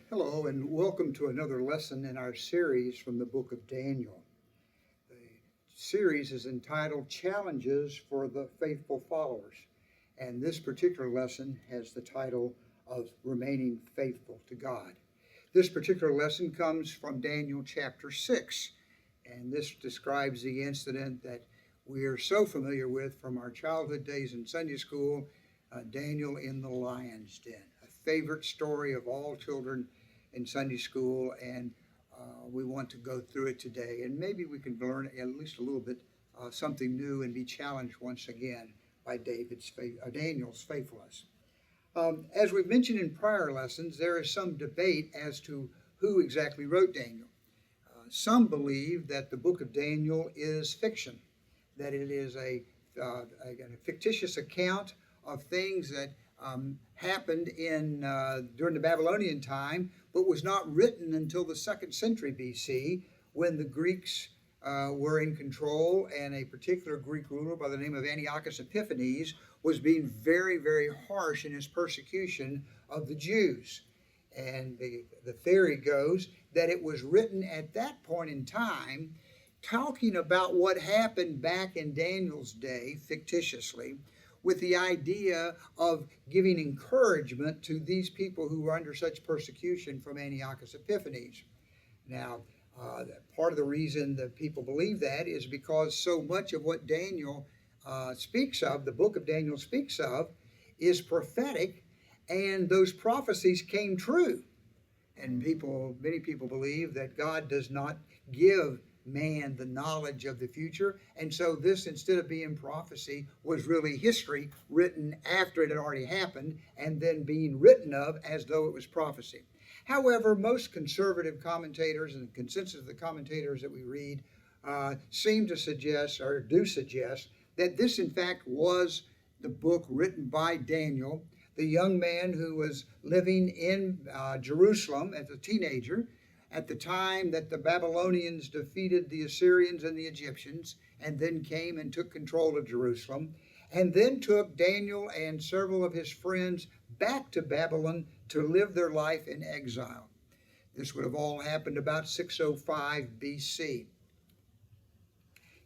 Hello, and welcome to another lesson in our series from the book of Daniel. The series is entitled Challenges for the Faithful Followers, and this particular lesson has the title of Remaining Faithful to God. This particular lesson comes from Daniel chapter 6, and this describes the incident that we are so familiar with from our childhood days in Sunday school, Daniel in the lion's den, a favorite story of all children in Sunday school, and we want to go through it today, and maybe we can learn at least a little bit something new and be challenged once again by Daniel's faithfulness. As we've mentioned in prior lessons, there is some debate as to who exactly wrote Daniel. Some believe that the book of Daniel is fiction, that it is a fictitious account of things that happened during the Babylonian time, but was not written until the 2nd century BC, when the Greeks were in control, and a particular Greek ruler by the name of Antiochus Epiphanes was being very, very harsh in his persecution of the Jews. And the theory goes that it was written at that point in time, talking about what happened back in Daniel's day, fictitiously, with the idea of giving encouragement to these people who were under such persecution from Antiochus Epiphanes. Now, part of the reason that people believe that is because so much of what Daniel speaks of, the book of Daniel speaks of, is prophetic, and those prophecies came true. And many people believe that God does not give man the knowledge of the future, and so this, instead of being prophecy, was really history written after it had already happened and then being written of as though it was prophecy. However, most conservative commentators and the consensus of the commentators that we read seem to suggest, or do suggest, that this in fact was the book written by Daniel, the young man who was living in Jerusalem as a teenager at the time that the Babylonians defeated the Assyrians and the Egyptians, and then came and took control of Jerusalem, and then took Daniel and several of his friends back to Babylon to live their life in exile. This would have all happened about 605 BC.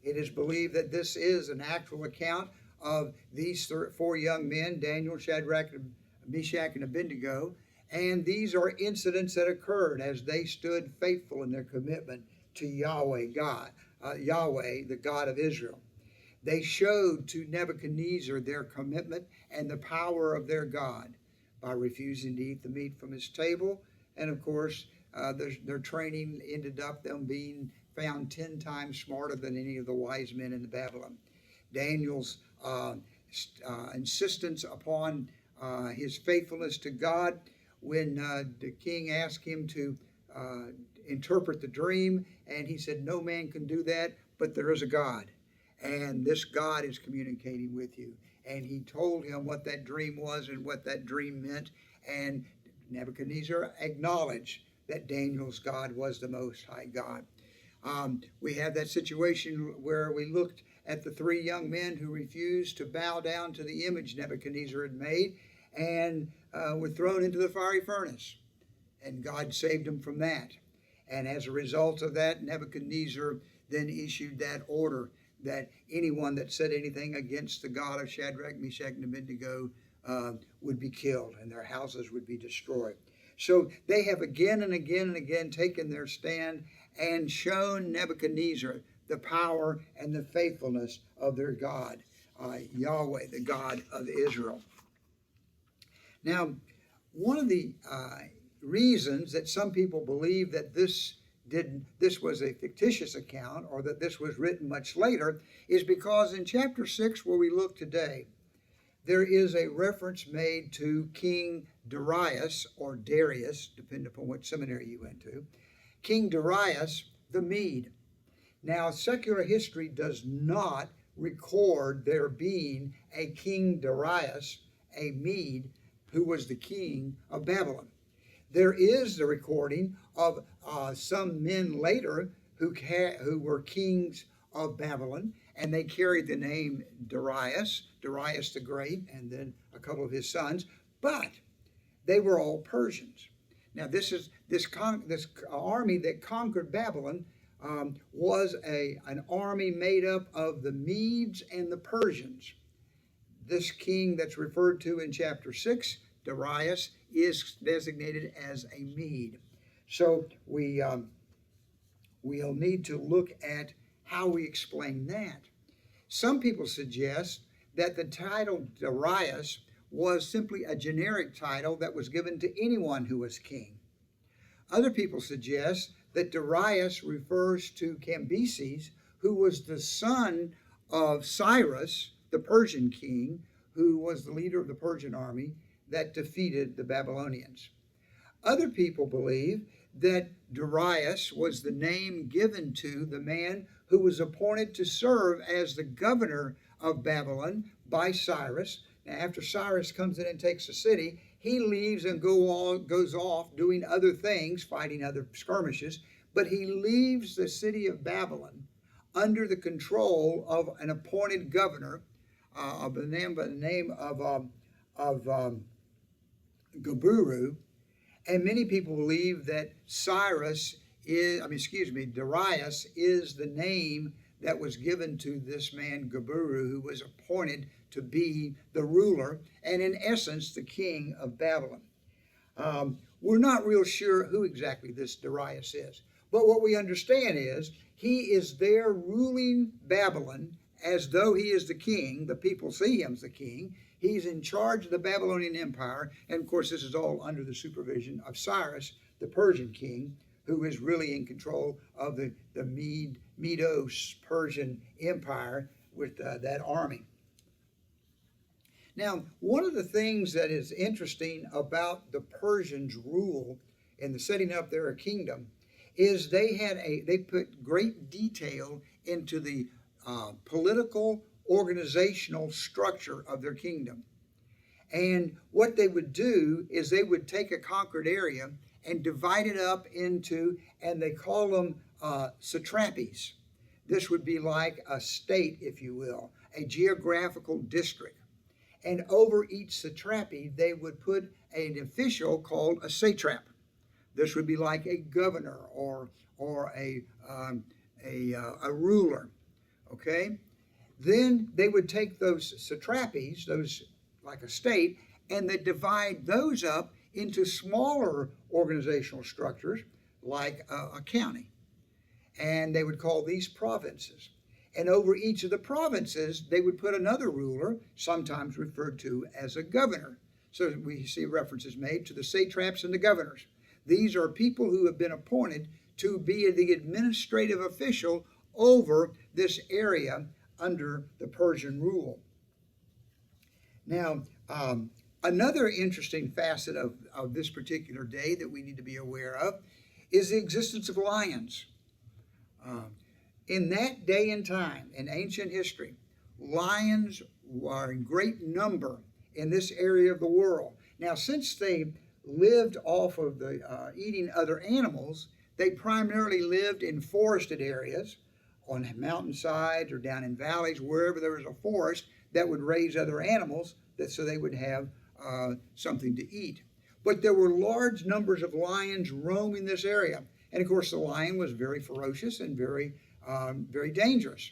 It is believed that this is an actual account of these four young men, Daniel, Shadrach, Meshach, and Abednego, and these are incidents that occurred as they stood faithful in their commitment to Yahweh, Yahweh, the God of Israel. They showed to Nebuchadnezzar their commitment and the power of their God by refusing to eat the meat from his table. And of course, their training ended up them being found 10 times smarter than any of the wise men in Babylon. Daniel's insistence upon his faithfulness to God, when the king asked him to interpret the dream, and he said, "No man can do that, but there is a God, and this God is communicating with you." And he told him what that dream was and what that dream meant, and Nebuchadnezzar acknowledged that Daniel's God was the Most High God. We had that situation where we looked at the three young men who refused to bow down to the image Nebuchadnezzar had made, and were thrown into the fiery furnace, and God saved them from that. And as a result of that, Nebuchadnezzar then issued that order that anyone that said anything against the God of Shadrach, Meshach, and Abednego would be killed, and their houses would be destroyed. So they have again and again and again taken their stand and shown Nebuchadnezzar the power and the faithfulness of their God, Yahweh, the God of Israel. Now, one of the reasons that some people believe that this was a fictitious account, or that this was written much later, is because in chapter 6, where we look today, there is a reference made to King Darius, or Darius, depending upon what seminary you went to, King Darius the Mede. Now, secular history does not record there being a King Darius, a Mede, who was the king of Babylon. There is the recording of some men later who were kings of Babylon, and they carried the name Darius the Great, and then a couple of his sons, but they were all Persians. Now, this army that conquered Babylon was an army made up of the Medes and the Persians. This king that's referred to in chapter 6, Darius, is designated as a Mede. So we'll need to look at how we explain that. Some people suggest that the title Darius was simply a generic title that was given to anyone who was king. Other people suggest that Darius refers to Cambyses, who was the son of Cyrus, the Persian king, who was the leader of the Persian army that defeated the Babylonians. Other people believe that Darius was the name given to the man who was appointed to serve as the governor of Babylon by Cyrus. Now, after Cyrus comes in and takes the city, he leaves and goes off doing other things, fighting other skirmishes, but he leaves the city of Babylon under the control of an appointed governor by the name of Gaburu. And many people believe that Darius is the name that was given to this man Gaburu, who was appointed to be the ruler and in essence the king of Babylon. We're not real sure who exactly this Darius is, but what we understand is he is there ruling Babylon as though he is the king. The people see him as the king. He's in charge of the Babylonian Empire, and of course this is all under the supervision of Cyrus, the Persian king, who is really in control of the Medo-Persian Empire with that army. Now, one of the things that is interesting about the Persians' rule in the setting up their kingdom is they put great detail into the political organizational structure of their kingdom. And what they would do is they would take a conquered area and divide it up into, and they call them satrapies. This would be like a state, if you will, a geographical district. And over each satrapy, they would put an official called a satrap. This would be like a governor or a ruler. Okay? Then they would take those satrapies, those like a state, and they divide those up into smaller organizational structures like a county. And they would call these provinces. And over each of the provinces, they would put another ruler, sometimes referred to as a governor. So we see references made to the satraps and the governors. These are people who have been appointed to be the administrative official over this area under the Persian rule. Now, another interesting facet of this particular day that we need to be aware of is the existence of lions. In that day and time, in ancient history, lions are in great number in this area of the world. Now, since they lived off of the eating other animals, they primarily lived in forested areas, on mountainsides or down in valleys, wherever there was a forest that would raise other animals, so they would have something to eat. But there were large numbers of lions roaming this area. And of course, the lion was very ferocious and very dangerous.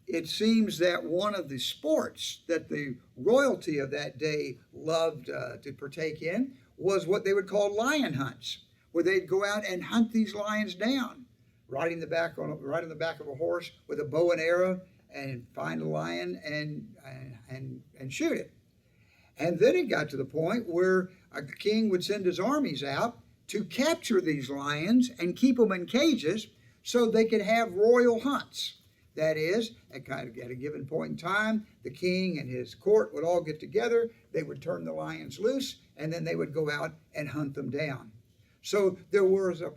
It seems that one of the sports that the royalty of that day loved to partake in was what they would call lion hunts, where they'd go out and hunt these lions down, riding on the back of a horse with a bow and arrow, and find a lion and shoot it. And then it got to the point where a king would send his armies out to capture these lions and keep them in cages so they could have royal hunts. That is, at a given point in time, the king and his court would all get together, they would turn the lions loose, and then they would go out and hunt them down. So there was a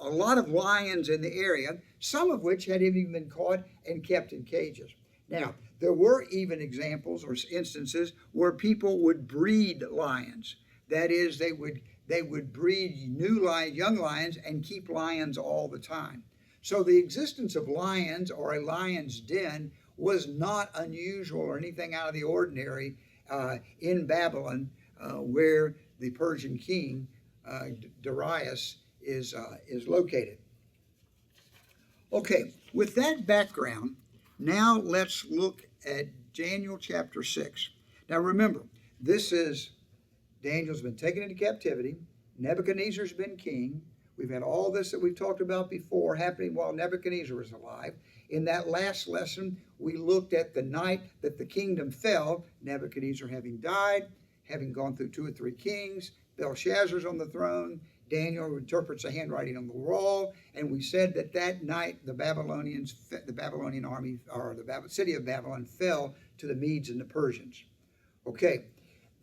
lot of lions in the area, some of which had even been caught and kept in cages. Now, there were even examples or instances where people would breed lions. That is, they would breed young lions and keep lions all the time. So the existence of lions or a lion's den was not unusual or anything out of the ordinary in Babylon where the Persian king Darius is located. Okay, with that background, now let's look at Daniel chapter 6. Now remember, this is Daniel's been taken into captivity. Nebuchadnezzar's been king. We've had all this that we've talked about before happening while Nebuchadnezzar was alive. In that last lesson, we looked at the night that the kingdom fell, Nebuchadnezzar having died, having gone through 2 or 3 kings, Belshazzar's on the throne, Daniel interprets the handwriting on the wall, and we said that that night the Babylonian army, or the city of Babylon, fell to the Medes and the Persians. Okay,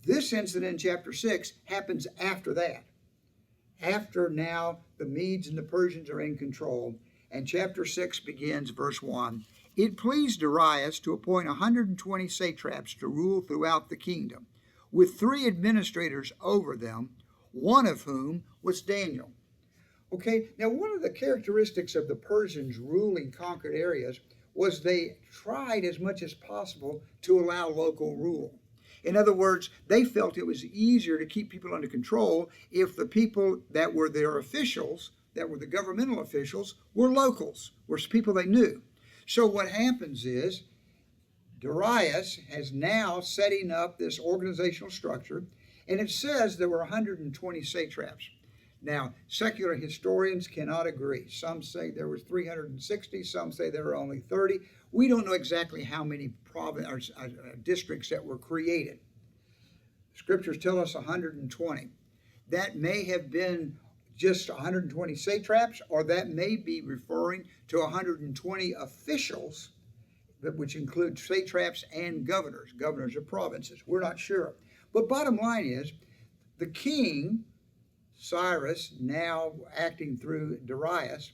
this incident in chapter 6 happens after that. After now the Medes and the Persians are in control, and chapter 6 begins, verse 1. It pleased Darius to appoint 120 satraps to rule throughout the kingdom, with 3 administrators over them, one of whom was Daniel. Okay, now one of the characteristics of the Persians ruling conquered areas was they tried as much as possible to allow local rule. In other words, they felt it was easier to keep people under control if the people that were their officials, that were the governmental officials, were locals, were people they knew. So what happens is Darius has now setting up this organizational structure, and it says there were 120 satraps. Now, secular historians cannot agree. Some say there was 360, some say there were only 30. We don't know exactly how many districts that were created. Scriptures tell us 120. That may have been just 120 satraps, or that may be referring to 120 officials, which include satraps and governors of provinces. We're not sure. But bottom line is, the king, Cyrus, now acting through Darius,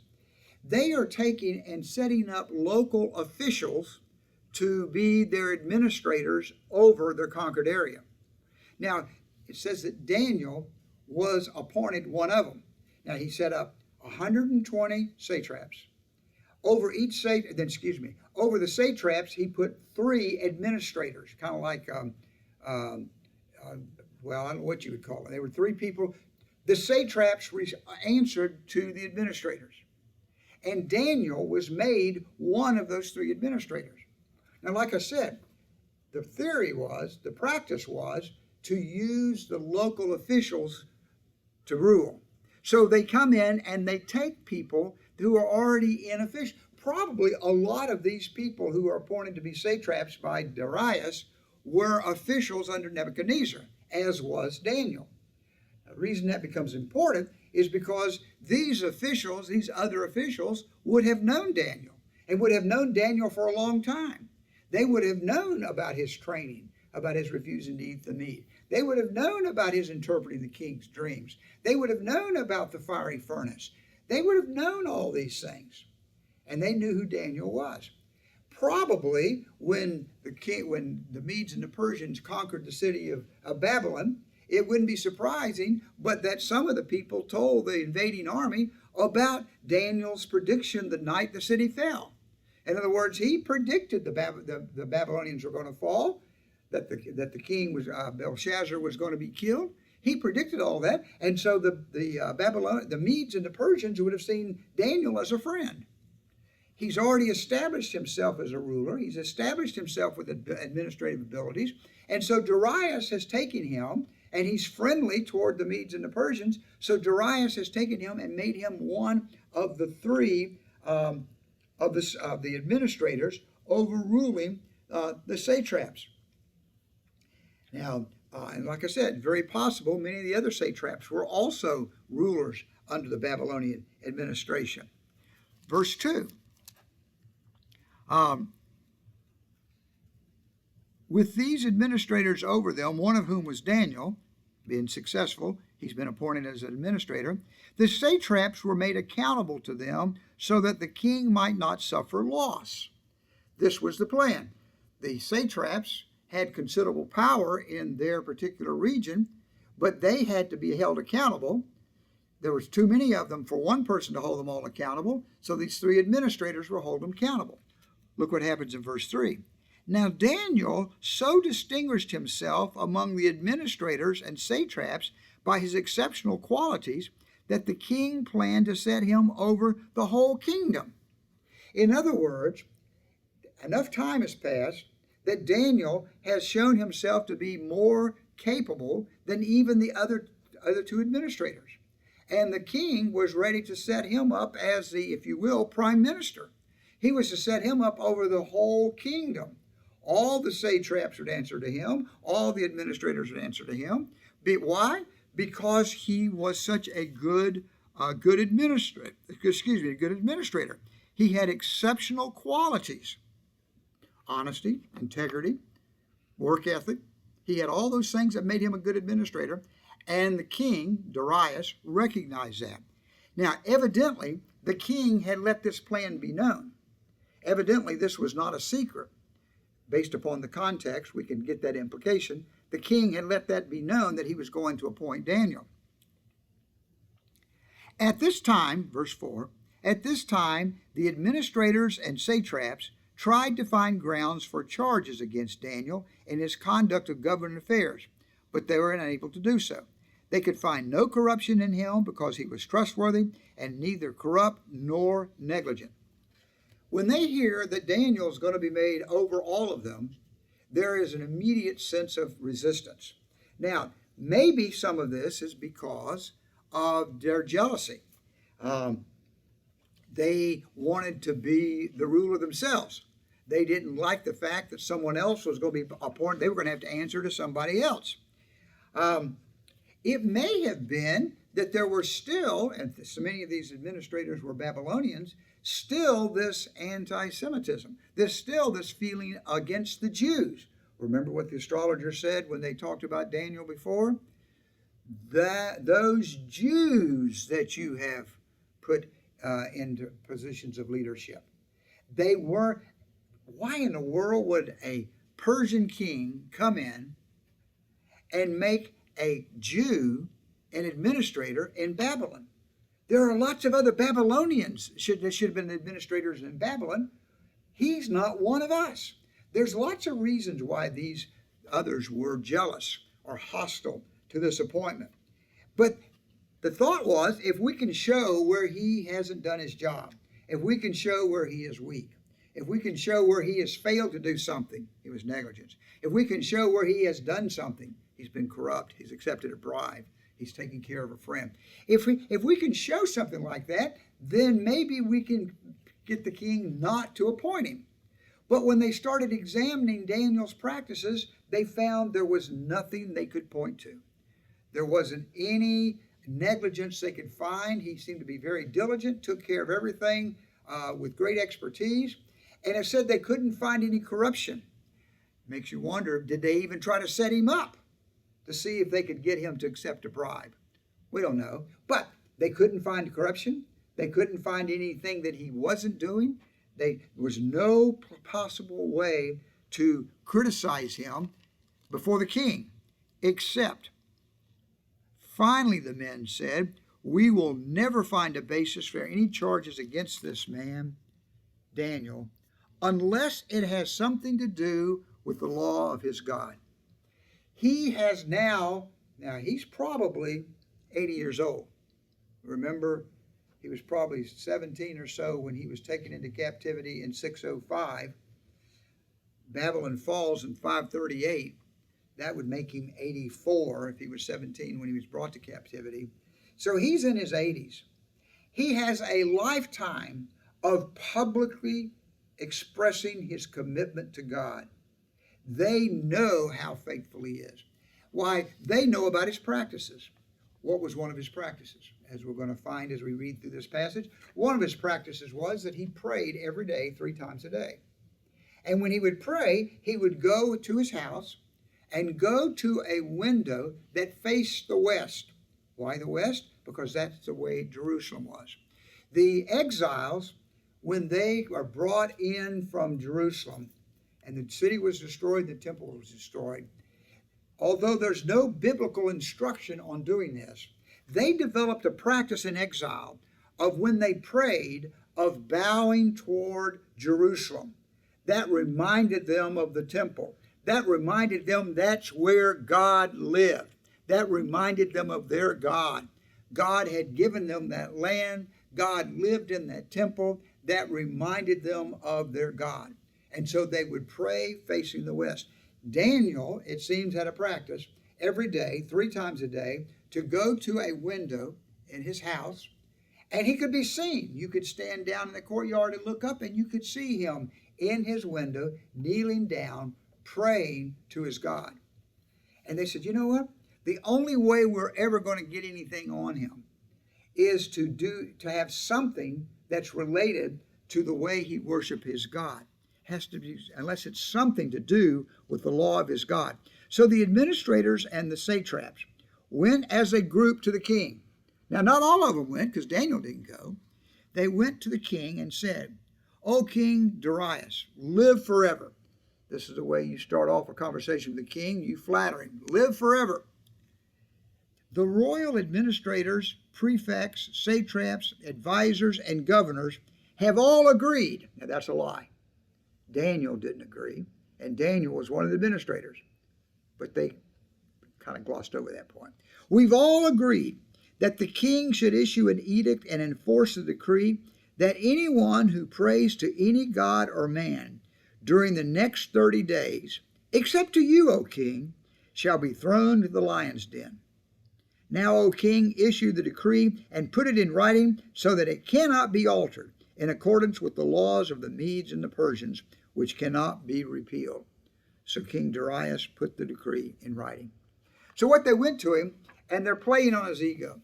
they are taking and setting up local officials to be their administrators over their conquered area. Now, it says that Daniel was appointed one of them. Now, he set up 120 satraps. Over the satraps, he put 3 administrators, kind of like, well, I don't know what you would call them. They were 3 people. The satraps answered to the administrators. And Daniel was made one of those 3 administrators. Now, like I said, the practice was to use the local officials to rule. So they come in and they take people who are already in official. Probably a lot of these people who are appointed to be satraps by Darius were officials under Nebuchadnezzar, as was Daniel. The reason that becomes important is because these other officials, would have known Daniel, and would have known Daniel for a long time. They would have known about his training, about his refusing to eat the meat. They would have known about his interpreting the king's dreams. They would have known about the fiery furnace. They would have known all these things. And they knew who Daniel was. Probably when the Medes and the Persians conquered the city of Babylon, it wouldn't be surprising, but that some of the people told the invading army about Daniel's prediction the night the city fell. In other words, he predicted the Babylonians were going to fall, that the king was Belshazzar was going to be killed. He predicted all that, and so the Medes and the Persians would have seen Daniel as a friend. He's already established himself as a ruler. He's established himself with administrative abilities, and so Darius has taken him, and he's friendly toward the Medes and the Persians. So Darius has taken him and made him one of the 3 of the administrators overruling the satraps. Now, and like I said, very possible many of the other satraps were also rulers under the Babylonian administration. Verse 2. With these administrators over them, one of whom was Daniel, being successful, he's been appointed as an administrator, the satraps were made accountable to them so that the king might not suffer loss. This was the plan. The satraps had considerable power in their particular region, but they had to be held accountable. There was too many of them for one person to hold them all accountable, so these 3 administrators will hold them accountable. Look what happens in verse 3. Now Daniel so distinguished himself among the administrators and satraps by his exceptional qualities that the king planned to set him over the whole kingdom. In other words, enough time has passed that Daniel has shown himself to be more capable than even the other two administrators. And the king was ready to set him up as the, if you will, prime minister. He was to set him up over the whole kingdom. All the satraps would answer to him. All the administrators would answer to him. Why? Because he was such a good administrator. He had exceptional qualities: honesty, integrity, work ethic. He had all those things that made him a good administrator, and the king, Darius, recognized that. Now, evidently, the king had let this plan be known. Evidently, this was not a secret. Based upon the context, we can get that implication. The king had let that be known that he was going to appoint Daniel. At this time, verse 4, at this time, the administrators and satraps tried to find grounds for charges against Daniel in his conduct of government affairs, but they were unable to do so. They could find no corruption in him because he was trustworthy and neither corrupt nor negligent. When they hear that Daniel is going to be made over all of them, there is an immediate sense of resistance. Now, maybe some of this is because of their jealousy. They wanted to be the ruler themselves. They didn't like the fact that someone else was going to be appointed. They were going to have to answer to somebody else. It may have been that there were still, and so many of these administrators were Babylonians, still this anti-Semitism. There's still this feeling against the Jews. Remember what the astrologer said when they talked about Daniel before? That those Jews that you have put into positions of leadership, they were. Why in the world would a Persian king come in and make a Jew an administrator in Babylon? There are lots of other Babylonians that should have been administrators in Babylon. He's not one of us. There's lots of reasons why these others were jealous or hostile to this appointment. But the thought was, if we can show where he hasn't done his job, if we can show where he is weak, if we can show where he has failed to do something, it was negligence. If we can show where he has done something, he's been corrupt, he's accepted a bribe, he's taking care of a friend. If we can show something like that, then maybe we can get the king not to appoint him. But when they started examining Daniel's practices, they found there was nothing they could point to. There wasn't any negligence they could find. He seemed to be very diligent, took care of everything with great expertise. And it said they couldn't find any corruption. Makes you wonder, did they even try to set him up to see if they could get him to accept a bribe? We don't know. But they couldn't find corruption. They couldn't find anything that he wasn't doing. There was no possible way to criticize him before the king, except, finally the men said, we will never find a basis for any charges against this man, Daniel, unless it has something to do with the law of his God. He has now he's probably 80 years old. Remember, he was probably 17 or so when he was taken into captivity in 605. Babylon falls in 538. That would make him 84 if he was 17 when he was brought to captivity. So he's in his 80s. He has a lifetime of publicly expressing his commitment to God. They know how faithful he is. Why, they know about his practices. What was one of his practices? As we're going to find as we read through this passage, one of his practices was that he prayed every day 3 times a day. And when he would pray, he would go to his house and go to a window that faced the west. Why the west? Because that's the way Jerusalem was. The exiles, when they are brought in from Jerusalem, and the city was destroyed, the temple was destroyed, although there's no biblical instruction on doing this, they developed a practice in exile of when they prayed of bowing toward Jerusalem. that reminded them of the temple. That reminded them that's where God lived. That reminded them of their God. God had given them that land. God lived in that temple. That reminded them of their God. And so they would pray facing the west. Daniel, it seems, had a practice every day, 3 times a day, to go to a window in his house, and he could be seen. You could stand down in the courtyard and look up, and you could see him in his window, kneeling down, praying to his God. And they said, you know what? The only way we're ever going to get anything on him is to have something that's related to the way he worshiped his God. Has to be, unless it's something to do with the law of his God. So the administrators and the satraps went as a group to the king. Now, not all of them went, because Daniel didn't go. They went to the king and said, O King Darius, live forever. This is the way you start off a conversation with the king. You flatter him. Live forever. The royal administrators, prefects, satraps, advisors, and governors have all agreed. Now, that's a lie. Daniel didn't agree, and Daniel was one of the administrators. But they kind of glossed over that point. We've all agreed that the king should issue an edict and enforce a decree that anyone who prays to any god or man during the next 30 days, except to you, O king, shall be thrown to the lion's den. Now, O king, issue the decree and put it in writing so that it cannot be altered, in accordance with the laws of the Medes and the Persians, which cannot be repealed. So King Darius put the decree in writing. So what they went to him, and they're playing on his ego.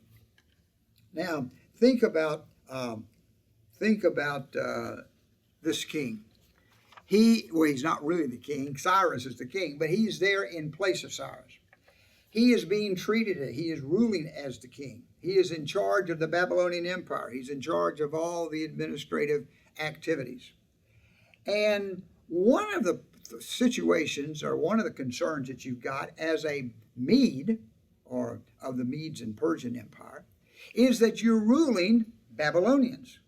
Now, think about this king. He's not really the king. Cyrus is the king, but he's there in place of Cyrus. He is being treated, he is ruling as the king. He is in charge of the Babylonian Empire. He's in charge of all the administrative activities. And one of the situations, or one of the concerns that you've got as a Mede, or of the Medes and Persian Empire, is that you're ruling Babylonians.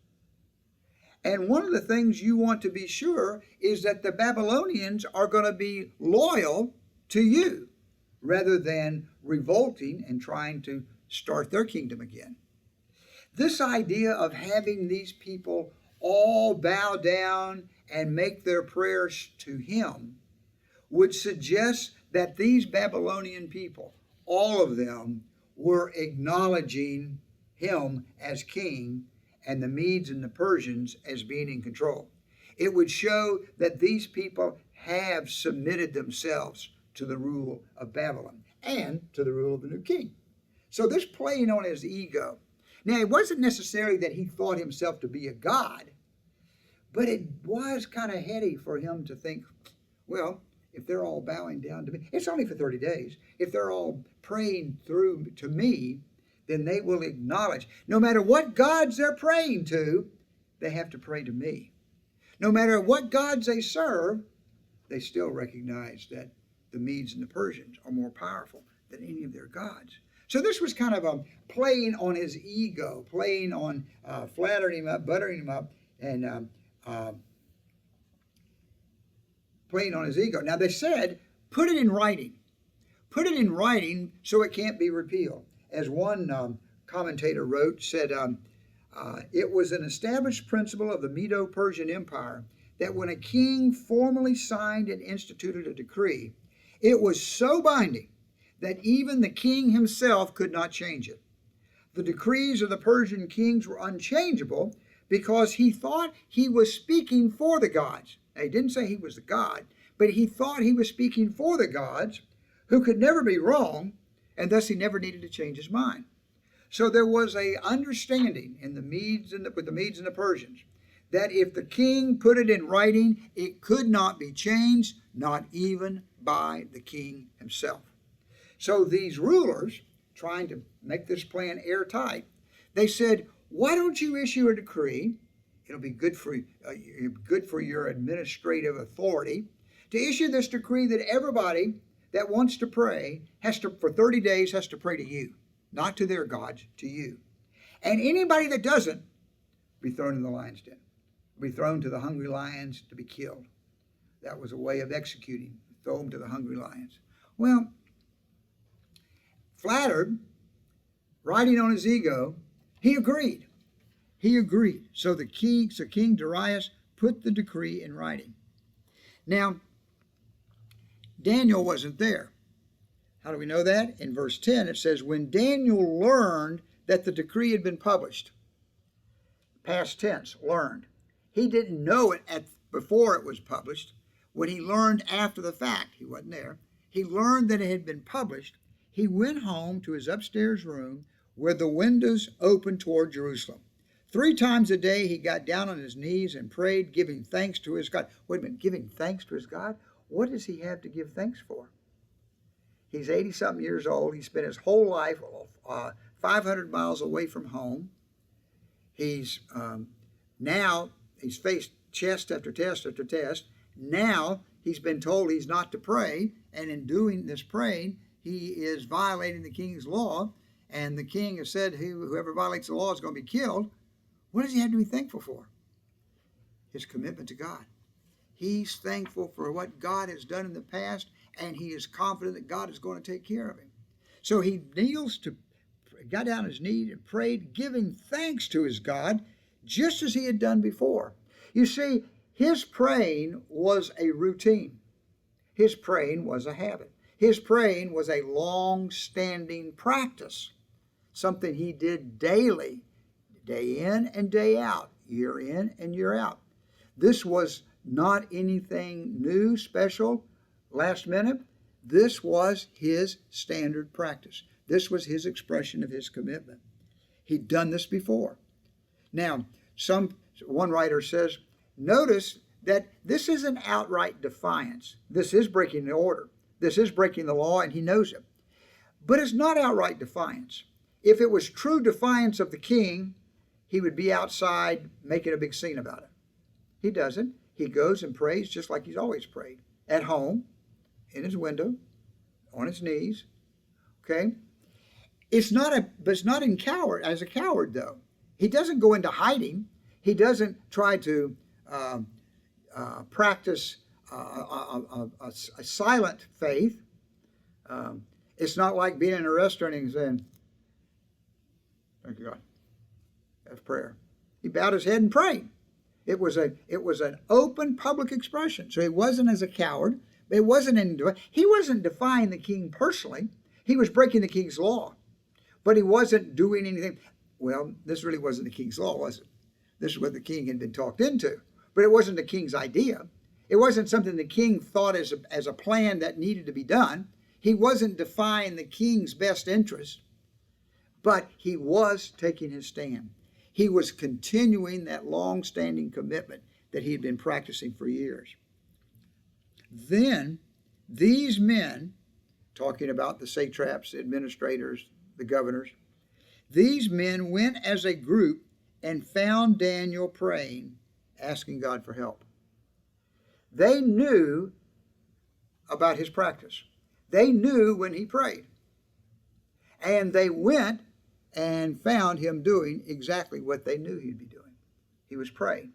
And one of the things you want to be sure is that the Babylonians are going to be loyal to you, rather than revolting and trying to start their kingdom again. This idea of having these people all bow down and make their prayers to him would suggest that these Babylonian people, all of them, were acknowledging him as king and the Medes and the Persians as being in control. It would show that these people have submitted themselves to the rule of Babylon and to the rule of the new king. So this playing on his ego. Now, it wasn't necessarily that he thought himself to be a god, but it was kind of heady for him to think, well, if they're all bowing down to me, it's only for 30 days. If they're all praying through to me, then they will acknowledge, no matter what gods they're praying to, they have to pray to me. No matter what gods they serve, they still recognize that the Medes and the Persians are more powerful than any of their gods. So this was kind of playing on his ego, playing on flattering him up, buttering him up, and playing on his ego. Now they said, put it in writing. Put it in writing so it can't be repealed. As one commentator wrote, said, it was an established principle of the Medo-Persian Empire that when a king formally signed and instituted a decree, it was so binding that even the king himself could not change it. The decrees of the Persian kings were unchangeable because he thought he was speaking for the gods. Now, he didn't say he was the god, but he thought he was speaking for the gods who could never be wrong, and thus he never needed to change his mind. So there was an understanding in the Medes and with the Medes and the Persians that if the king put it in writing, it could not be changed, not even by the king himself. So these rulers, trying to make this plan airtight, they said, why don't you issue a decree? It'll be good for your administrative authority to issue this decree that everybody that wants to pray for 30 days has to pray to you, not to their gods, to you. And anybody that doesn't be thrown in the lion's den, be thrown to the hungry lions to be killed. That was a way of executing, throw him to the hungry lions. Well, flattered, riding on his ego, he agreed. He agreed. So King Darius put the decree in writing. Now, Daniel wasn't there. How do we know that? In verse 10 it says, when Daniel learned that the decree had been published, past tense, learned. He didn't know it before it was published. When he learned after the fact, he wasn't there, he learned that it had been published. He went home to his upstairs room where the windows opened toward Jerusalem. 3 times a day he got down on his knees and prayed, giving thanks to his God. Wait a minute, giving thanks to his God? What does he have to give thanks for? He's 80-something years old. He spent his whole life 500 miles away from home. He's faced test after test after test. Now he's been told he's not to pray, and in doing this praying, he is violating the king's law, and the king has said whoever violates the law is going to be killed. What does he have to be thankful for? His commitment to God. He's thankful for what God has done in the past, and he is confident that God is going to take care of him. So he got down on his knees and prayed, giving thanks to his God, just as he had done before. You see, his praying was a routine. His praying was a habit. His praying was a long-standing practice, something he did daily, day in and day out, year in and year out. This was not anything new, special, last minute. This was his standard practice. This was his expression of his commitment. He'd done this before. Now, one writer says, notice that this isn't outright defiance. This is breaking the order. This is breaking the law, and he knows it. But it's not outright defiance. If it was true defiance of the king, he would be outside making a big scene about it. He doesn't. He goes and prays just like he's always prayed. At home, in his window, on his knees. Okay? It's not as a coward, though. He doesn't go into hiding. He doesn't try to practice a silent faith. It's not like being in a restaurant and saying, thank you, God. That's prayer. He bowed his head and prayed. It was an open public expression. So he wasn't as a coward. He wasn't defying the king personally. He was breaking the king's law. But he wasn't doing anything. Well, this really wasn't the king's law, was it? This is what the king had been talked into. But it wasn't the king's idea. It wasn't something the king thought as a plan that needed to be done. He wasn't defying the king's best interest. But he was taking his stand. He was continuing that long-standing commitment that he had been practicing for years. Then, these men, talking about the satraps, the administrators, the governors, these men went as a group and found Daniel praying, asking God for help. They knew about his practice. They knew when he prayed. And they went and found him doing exactly what they knew he'd be doing. He was praying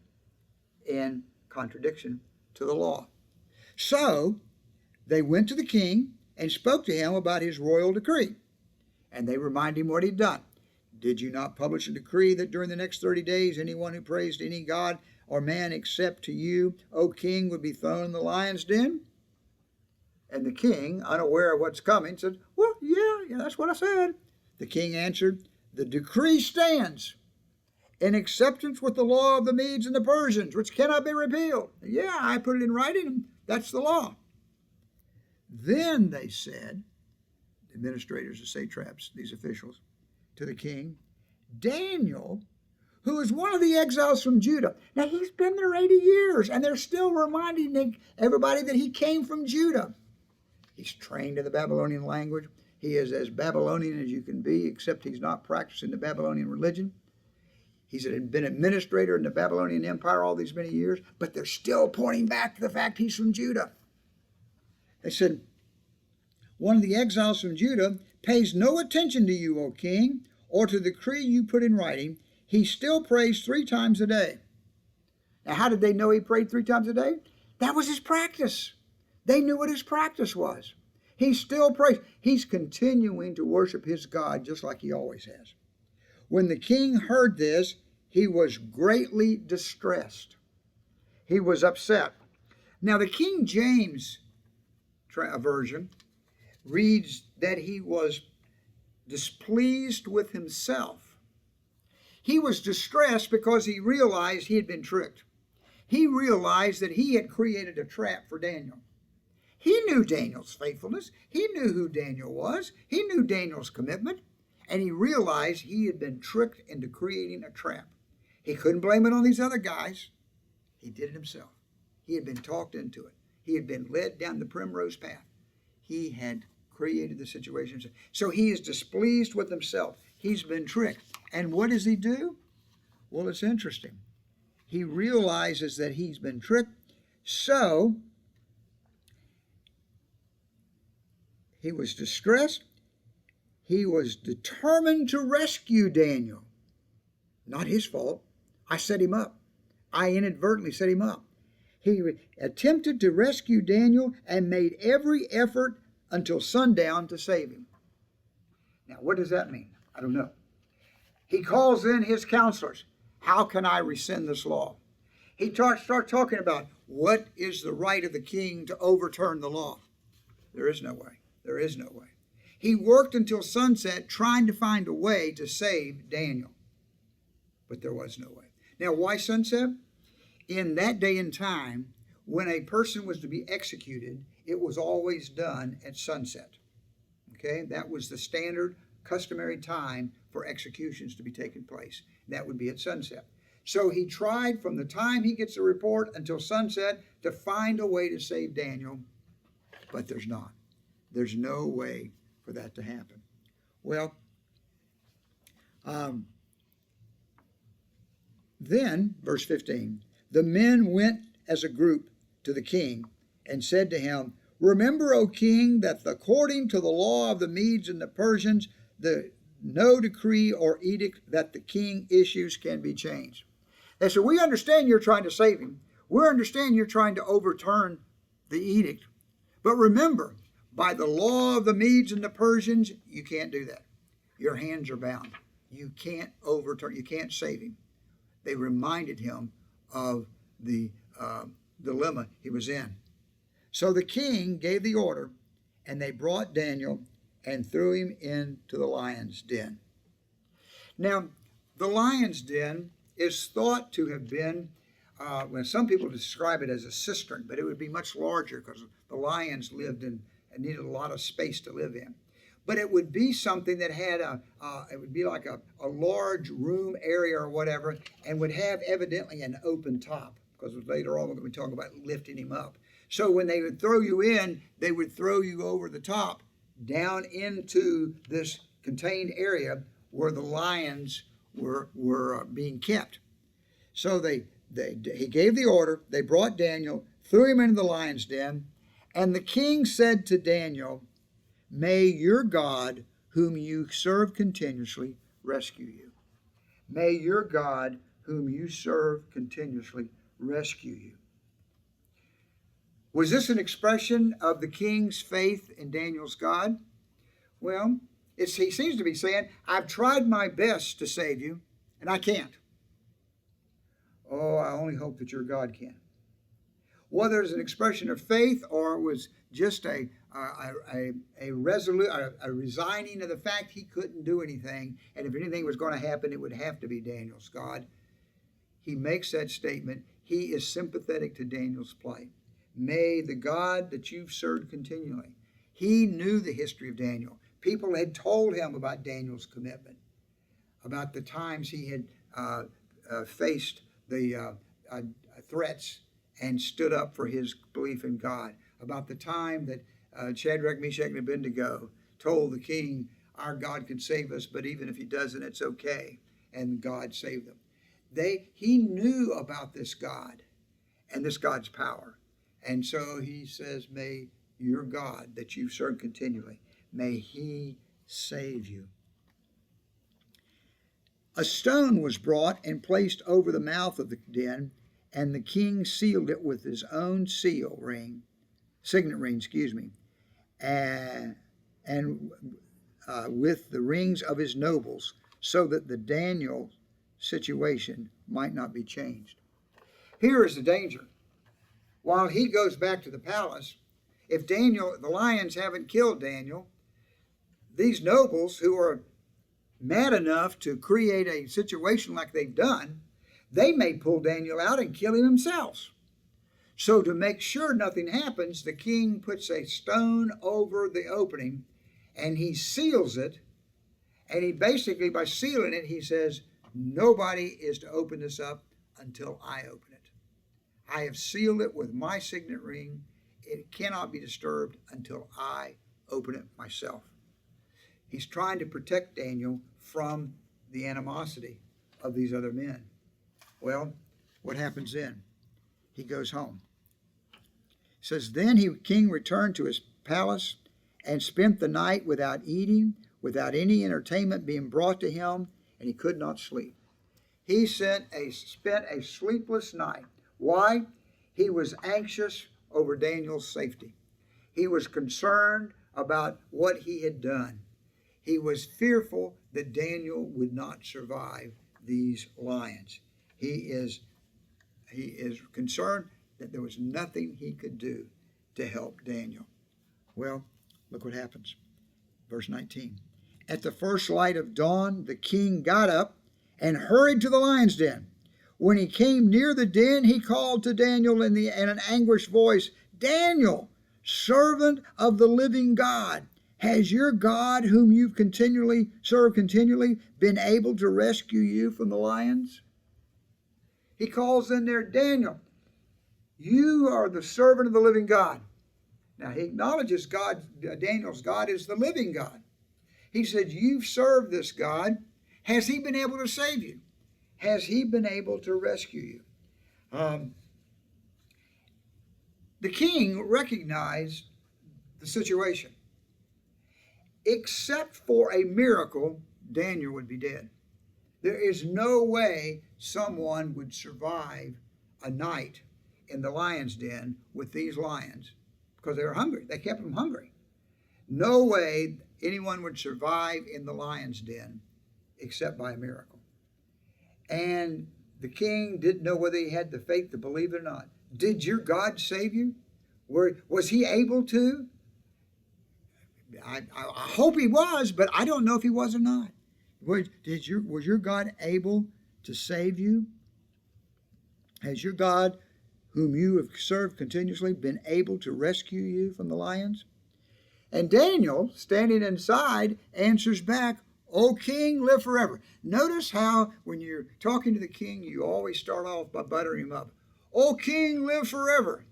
in contradiction to the law. So they went to the king and spoke to him about his royal decree. And they reminded him what he'd done. Did you not publish a decree that during the next 30 days anyone who prays to any god or man except to you, O king, would be thrown in the lion's den? And the king, unaware of what's coming, said, well, yeah, that's what I said. The king answered, the decree stands in acceptance with the law of the Medes and the Persians, which cannot be repealed. Yeah, I put it in writing, and that's the law. Then they said, the administrators, the satraps, these officials, to the king, Daniel, who is one of the exiles from Judah. Now, he's been there 80 years, and they're still reminding everybody that he came from Judah. He's trained in the Babylonian language. He is as Babylonian as you can be, except he's not practicing the Babylonian religion. He's been administrator in the Babylonian Empire all these many years, but they're still pointing back to the fact he's from Judah. They said, one of the exiles from Judah pays no attention to you, O king, or to the decree you put in writing. He still prays 3 times a day. Now, how did they know he prayed 3 times a day? That was his practice. They knew what his practice was. He still prays. He's continuing to worship his God just like he always has. When the king heard this, he was greatly distressed. He was upset. Now, the King James version reads that he was displeased with himself. He was distressed because he realized he had been tricked. He realized that he had created a trap for Daniel. He knew Daniel's faithfulness. He knew who Daniel was. He knew Daniel's commitment. And he realized he had been tricked into creating a trap. He couldn't blame it on these other guys. He did it himself. He had been talked into it. He had been led down the primrose path. He had created the situation. So he is displeased with himself. He's been tricked. And what does he do? Well, it's interesting. He realizes that he's been tricked. So he was distressed. He was determined to rescue Daniel. Not his fault. I set him up. I inadvertently set him up. He attempted to rescue Daniel and made every effort until sundown to save him. Now, what does that mean? I don't know. He calls in his counselors. How can I rescind this law? He starts talking about what is the right of the king to overturn the law. There is no way. There is no way. He worked until sunset trying to find a way to save Daniel. But there was no way. Now, why sunset? In that day and time, when a person was to be executed, it was always done at sunset. Okay? That was the standard, customary time for executions to be taking place. That would be at sunset. So he tried from the time he gets a report until sunset to find a way to save Daniel, but there's not. There's no way for that to happen. Well, then, verse 15, the men went as a group to the king and said to him, remember, O king, that according to the law of the Medes and the Persians, no decree or edict that the king issues can be changed. And so we understand you're trying to save him. We understand you're trying to overturn the edict. But remember, by the law of the Medes and the Persians, you can't do that. Your hands are bound. You can't overturn, you can't save him. They reminded him of the dilemma he was in. So the king gave the order, and they brought Daniel and threw him into the lion's den. Now, the lion's den is thought to have been, well, some people describe it as a cistern, but it would be much larger because the lions lived in and needed a lot of space to live in. But it would be something that had it would be like a large room area or whatever, and would have evidently an open top, because later on we're going to be talking about lifting him up. So when they would throw you in, they would throw you over the top down into this contained area where the lions were being kept. So he gave the order. They brought Daniel, threw him into the lion's den, and the king said to Daniel, may your God, whom you serve continuously, rescue you. May your God, whom you serve continuously, rescue you. Was this an expression of the king's faith in Daniel's God? Well, he seems to be saying, I've tried my best to save you, and I can't. Oh, I only hope that your God can. Whether it's an expression of faith or it was just a resigning of the fact he couldn't do anything, and if anything was going to happen, it would have to be Daniel's God. He makes that statement. He is sympathetic to Daniel's plight. May the God that you've served continually. He knew the history of Daniel. People had told him about Daniel's commitment, about the times he had faced the threats and stood up for his belief in God, about the time that Shadrach, Meshach, and Abednego told the king, our God can save us, but even if he doesn't, it's okay. And God saved them. He knew about this God and this God's power. And so he says, may your God that you serve continually, may he save you. A stone was brought and placed over the mouth of the den, And the king sealed it with his own signet ring, and with the rings of his nobles, so that the Daniel situation might not be changed. Here is the danger. While he goes back to the palace, if the lions haven't killed Daniel, these nobles who are mad enough to create a situation like they've done, they may pull Daniel out and kill him themselves. So to make sure nothing happens, the king puts a stone over the opening and he seals it. And he basically, by sealing it, he says, nobody is to open this up until I open it. I have sealed it with my signet ring. It cannot be disturbed until I open it myself. He's trying to protect Daniel from the animosity of these other men. Well, what happens then? He goes home. It says, then the king returned to his palace and spent the night without eating, without any entertainment being brought to him, and he could not sleep. He spent a sleepless night. Why? He was anxious over Daniel's safety. He was concerned about what he had done. He was fearful that Daniel would not survive these lions. He is concerned that there was nothing he could do to help Daniel. Well, look what happens. Verse 19. At the first light of dawn, the king got up and hurried to the lion's den. When he came near the den, he called to Daniel in an anguished voice, Daniel, servant of the living God, has your God, whom you've served continually, been able to rescue you from the lions? He calls in there, Daniel, you are the servant of the living God. Now he acknowledges Daniel's God is the living God. He said, you've served this God. Has he been able to save you? Has he been able to rescue you? The king recognized the situation. Except for a miracle, Daniel would be dead. There is no way someone would survive a night in the lion's den with these lions because they were hungry. They kept them hungry. No way anyone would survive in the lion's den except by a miracle. And the king didn't know whether he had the faith to believe it or not. Did your God save you? Was he able to? I hope he was, but I don't know if he was or not. Was your God able to save you? Has your God, whom you have served continuously, been able to rescue you from the lions? And Daniel, standing inside, answers back, O king, live forever. Notice how when you're talking to the king, you always start off by buttering him up. O king, live forever.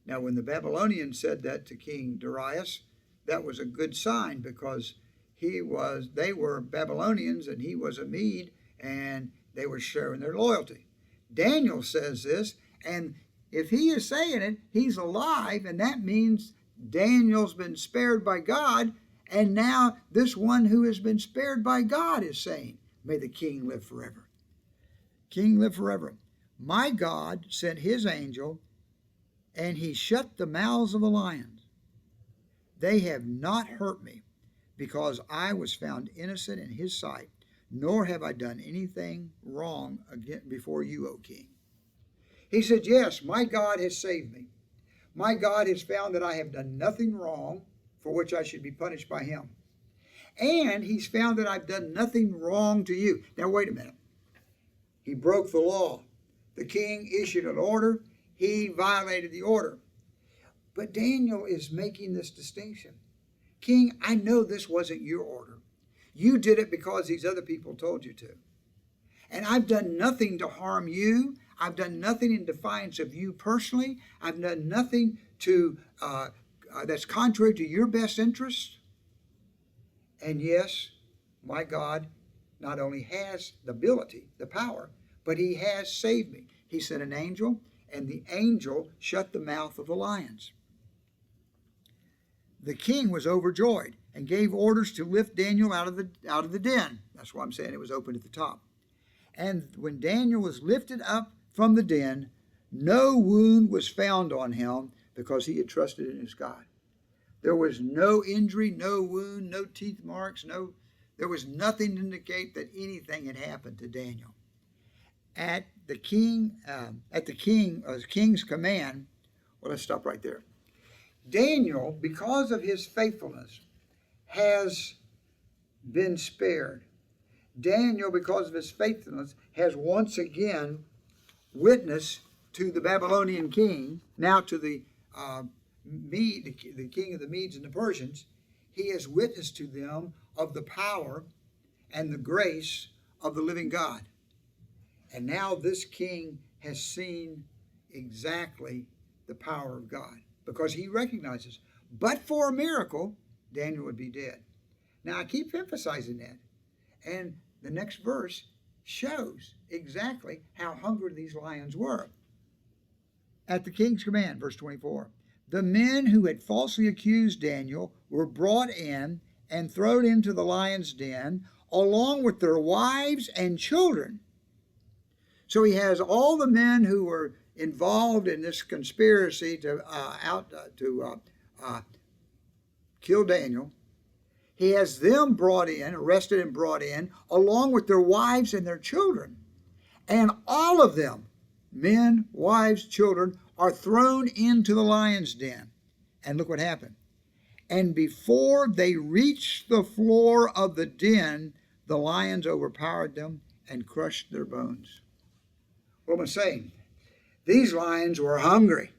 Now, when the Babylonians said that to King Darius, that was a good sign because they were Babylonians and he was a Mede, and they were sharing their loyalty. Daniel says this, and if he is saying it, he's alive, and that means Daniel's been spared by God, and now this one who has been spared by God is saying, may the king live forever. King, live forever. My God sent his angel, and he shut the mouths of the lions. They have not hurt me, because I was found innocent in his sight, nor have I done anything wrong before you, O king. He said, yes, my God has saved me. My God has found that I have done nothing wrong for which I should be punished by him. And he's found that I've done nothing wrong to you. Now, wait a minute. He broke the law. The king issued an order. He violated the order. But Daniel is making this distinction. King, I know this wasn't your order. You did it because these other people told you to. And I've done nothing to harm you. I've done nothing in defiance of you personally. I've done nothing that's contrary to your best interest. And yes, my God not only has the ability, the power, but he has saved me. He sent an angel, and the angel shut the mouth of the lions. The king was overjoyed and gave orders to lift Daniel out of the den. That's why I'm saying it was open at the top. And when Daniel was lifted up from the den. No wound was found on him because he had trusted in his God. There was no injury, no wound, no teeth marks, there was nothing to indicate that anything had happened to Daniel. At the king's command, well, let's stop right there. Daniel, because of his faithfulness, has been spared. Daniel, because of his faithfulness, has once again witnessed to the Babylonian king, now to the king of the Medes and the Persians. He has witnessed to them of the power and the grace of the living God. And now this king has seen exactly the power of God, because he recognizes, but for a miracle, Daniel would be dead. Now I keep emphasizing that. And the next verse shows exactly how hungry these lions were. At the king's command, verse 24, the men who had falsely accused Daniel were brought in and thrown into the lion's den, along with their wives and children. So he has all the men who were involved in this conspiracy to kill Daniel. He has them brought in, arrested and brought in, along with their wives and their children. And all of them, men, wives, children, are thrown into the lion's den. And look what happened. And before they reached the floor of the den, the lions overpowered them and crushed their bones. What am I saying? These lions were hungry.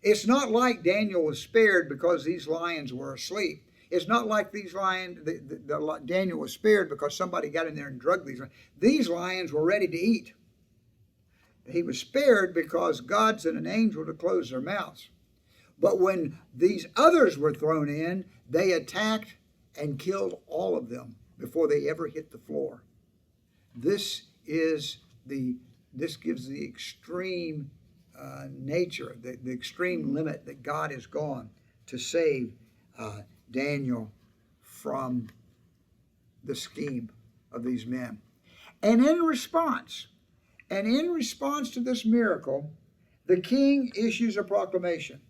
It's not like Daniel was spared because these lions were asleep. It's not like these lions, Daniel was spared because somebody got in there and drugged these lions. These lions were ready to eat. He was spared because God sent an angel to close their mouths. But when these others were thrown in, they attacked and killed all of them before they ever hit the floor. This gives the extreme nature, the extreme limit that God has gone to save Daniel from the scheme of these men. And in response to this miracle, the king issues a proclamation.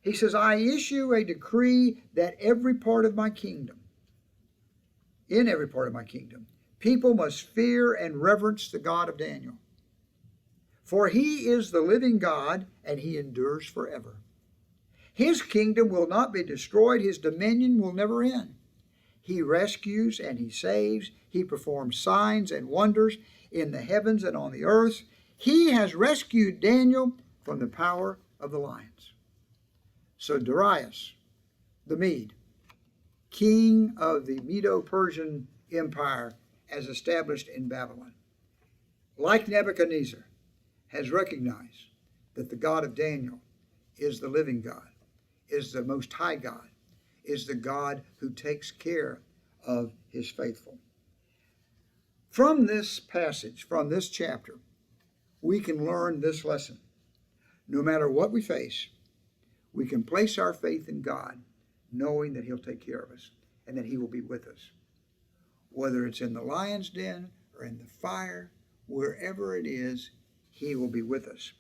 He says, I issue a decree that in every part of my kingdom, people must fear and reverence the God of Daniel. For he is the living God, and he endures forever. His kingdom will not be destroyed. His dominion will never end. He rescues and he saves. He performs signs and wonders in the heavens and on the earth. He has rescued Daniel from the power of the lions. So Darius, the Mede, king of the Medo-Persian Empire as established in Babylon, like Nebuchadnezzar, has recognized that the God of Daniel is the living God, is the Most High God, is the God who takes care of his faithful. From this passage, from this chapter, we can learn this lesson. No matter what we face, we can place our faith in God, knowing that he'll take care of us and that he will be with us. Whether it's in the lion's den or in the fire, wherever it is, he will be with us.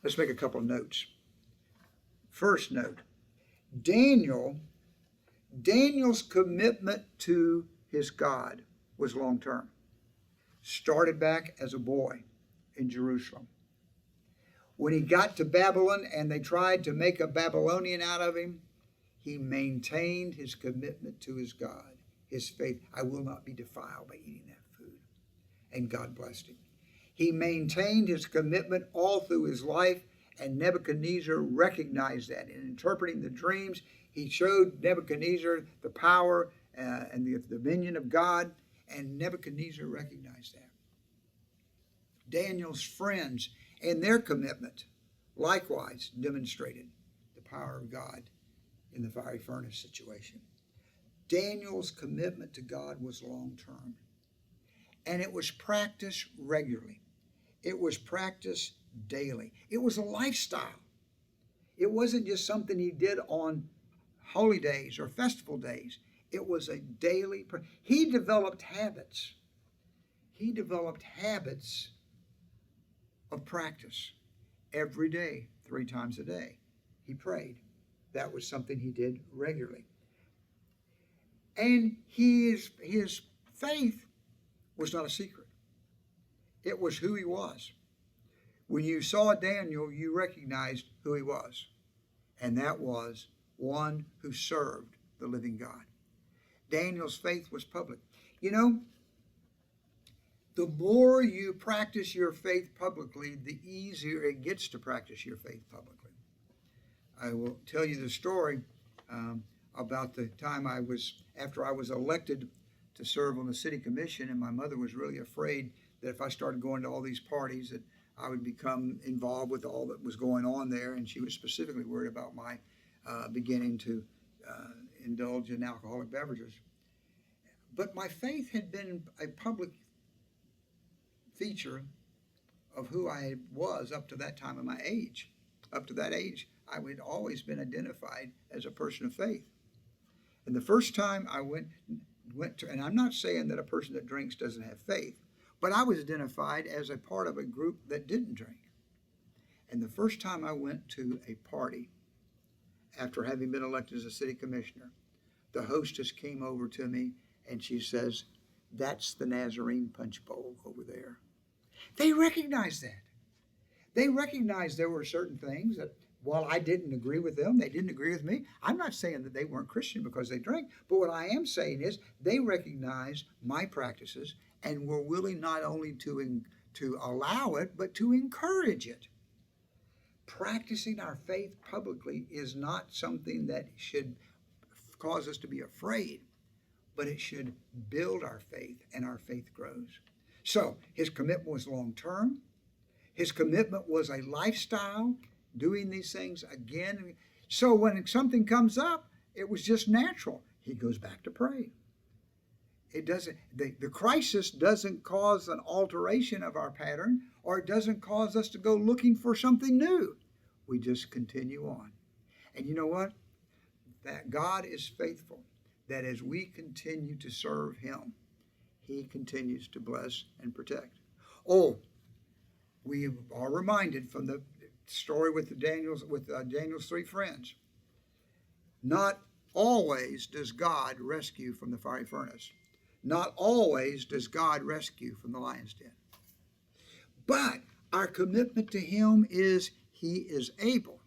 Let's make a couple of notes. First note, Daniel's commitment to his God was long-term. Started back as a boy in Jerusalem. When he got to Babylon and they tried to make a Babylonian out of him, he maintained his commitment to his God, his faith. I will not be defiled by eating that food. And God blessed him. He maintained his commitment all through his life, and Nebuchadnezzar recognized that. In interpreting the dreams, he showed Nebuchadnezzar the power and the dominion of God, and Nebuchadnezzar recognized that. Daniel's friends and their commitment likewise demonstrated the power of God in the fiery furnace situation. Daniel's commitment to God was long-term, and it was practiced regularly. It was practiced daily. It was a lifestyle. It wasn't just something he did on holy days or festival days. It was a daily. He developed habits. He developed habits of practice. Every day, 3 times a day, he prayed. That was something he did regularly. And his faith was not a secret. It was who he was. When you saw Daniel, you recognized who he was. And that was one who served the living God. Daniel's faith was public. You know, the more you practice your faith publicly, the easier it gets to practice your faith publicly. I will tell you the story about the time after I was elected to serve on the city commission, and my mother was really afraid that if I started going to all these parties that I would become involved with all that was going on there, and she was specifically worried about my beginning to indulge in alcoholic beverages. But my faith had been a public feature of who I was up to that time of my age. Up to that age, I had always been identified as a person of faith. And the first time I went to, and I'm not saying that a person that drinks doesn't have faith, but I was identified as a part of a group that didn't drink. And the first time I went to a party, after having been elected as a city commissioner, the hostess came over to me and she says, "That's the Nazarene punch bowl over there." They recognized that. They recognized there were certain things that, while I didn't agree with them, they didn't agree with me. I'm not saying that they weren't Christian because they drank, but what I am saying is they recognized my practices and were willing not only to allow it, but to encourage it. Practicing our faith publicly is not something that should cause us to be afraid, but it should build our faith, and our faith grows. So his commitment was long-term. His commitment was a lifestyle, doing these things again. So when something comes up, it was just natural. He goes back to pray. It doesn't. The crisis doesn't cause an alteration of our pattern, or it doesn't cause us to go looking for something new. We just continue on. And you know what? That God is faithful, that as we continue to serve him, he continues to bless and protect. Oh, we are reminded from the story with Daniel's 3 friends. Not always does God rescue from the fiery furnace. Not always does God rescue from the lion's den. But our commitment to him is he is able.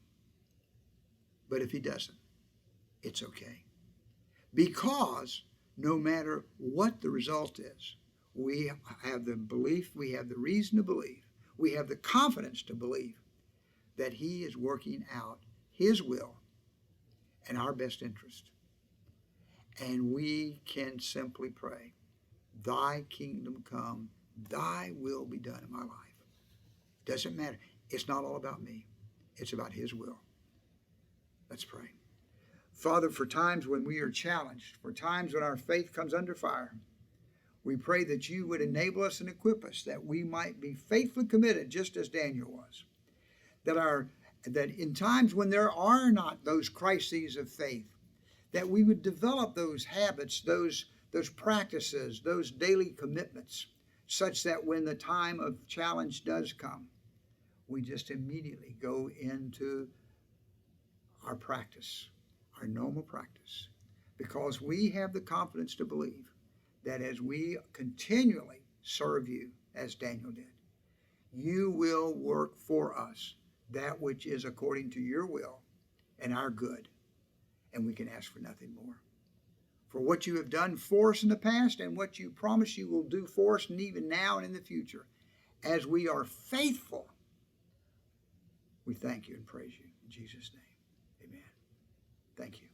But if he doesn't, it's okay. Because no matter what the result is, we have the belief, we have the reason to believe, we have the confidence to believe that he is working out his will and our best interest. And we can simply pray, thy kingdom come, thy will be done in my life. Doesn't matter. It's not all about me. It's about his will. Let's pray. Father, for times when we are challenged, for times when our faith comes under fire, we pray that you would enable us and equip us that we might be faithfully committed, just as Daniel was. That in times when there are not those crises of faith, that we would develop those habits, those practices, those daily commitments, such that when the time of challenge does come, we just immediately go into our practice, our normal practice, because we have the confidence to believe that as we continually serve you, as Daniel did, you will work for us that which is according to your will and our good, and we can ask for nothing more. For what you have done for us in the past and what you promise you will do for us and even now and in the future, as we are faithful, we thank you and praise you. In Jesus' name, amen. Thank you.